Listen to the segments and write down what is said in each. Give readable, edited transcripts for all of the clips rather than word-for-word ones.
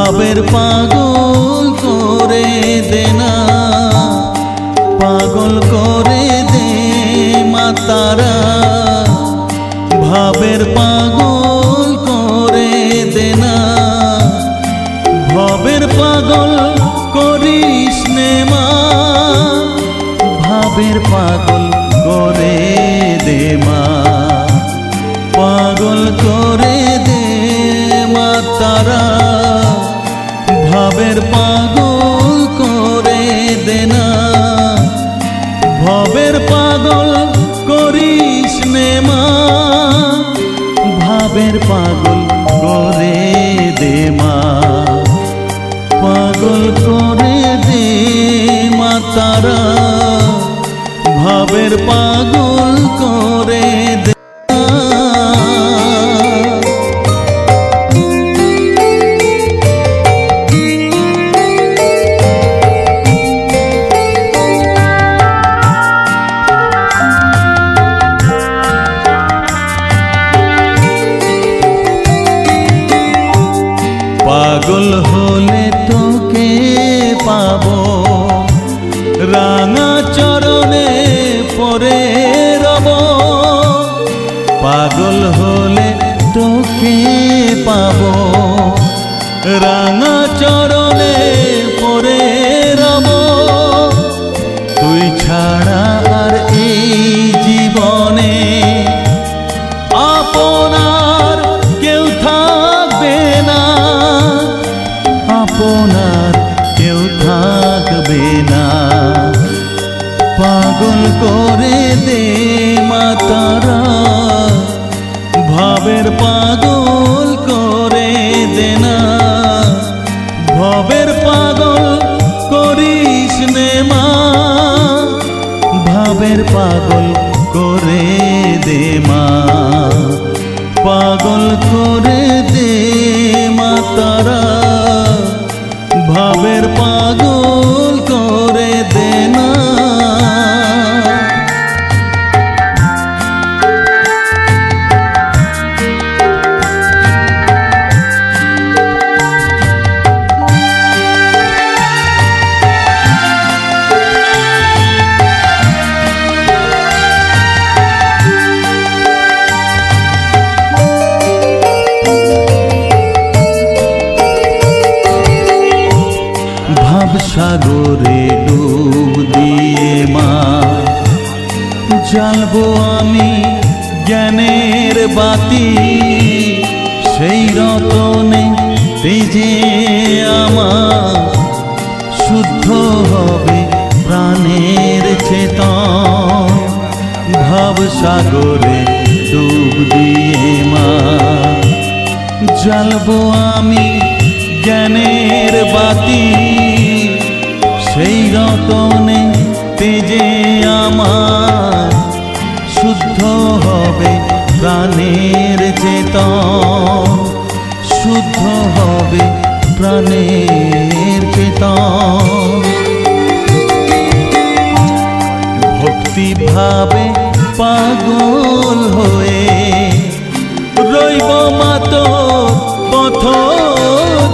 ভাবের পাগল করে দে না, পাগল করে দে মা তারা। ভাবের পাগল করে দে না, ভবের পাগল করিস নে মা। ভাবের পাগল করে দে মা, পাগল করে দে মা তারা। ভাবের পাগল করে দে না, ভবের পাগল করিস নে মা। ভাবের পাগল করে দে মা, পাগল করে দে মা তারা। ভাবের পাগল করে দে। পাগল হলে তোকে পাবো, রাঙা চরণে পরে রব। পাগল হলে তোকে পাবো, রাঙা চরণে পরে রব। তুই ছাড়া আর এই জীবনে আপনার কেউ থাকবে না, আপনার কেউ থাকবে না। পাগল করে দে মা তারা, ভাবের পাগল করে দে না। ভবের পাগল করিস নে মা, ভাবের পাগল করে দে মা। পাগল করে দে মা তারা, ভাবের পাগল করে দে না। সাগরে ডুব দিয়ে মা জ্বালবো আমি জ্ঞানের বাতি। সেই রতনে তেজে আমার শুদ্ধ হবে প্রাণের চেতন। ভাব সাগরে ডুব দিয়ে মা জ্বালবো আমি জ্ঞানের বাতি। সেই রতনে তেজে আমার শুদ্ধ হবে প্রাণের চেতন, শুদ্ধ হবে প্রাণের চেতন। ভক্তি ভাবে পাগল হয়ে রইব মা তোর পথ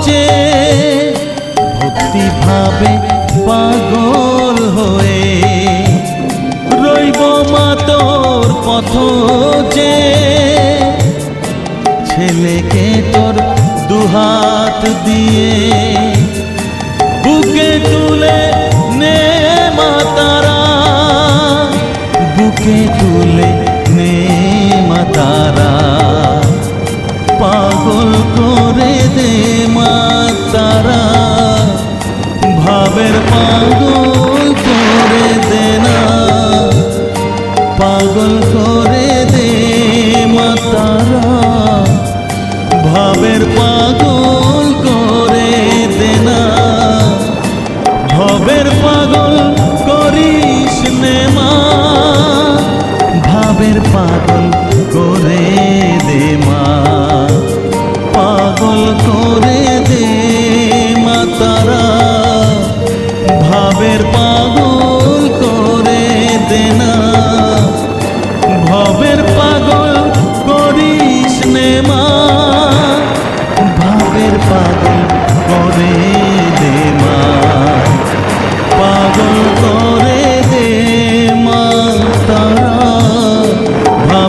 যে। ভক্তি ভাবে পাগল হয়ে রইব মা তোর পথ যে। ছেলেকে তোর দুহাত দিয়ে বুকে তুলে নে মা তারা, বুকে তুলে নে মা তারা। পাগল করে দে মা তারা, ভাবের পাগল করে দে না। পাগল করে দে মা তারা, ভাবের পাগল করে দে না। ভবের পাগল করিস নে মা, ভাবের পাগল করে দে মা। পাগল করে দে মা তারা, ভাবের পাগল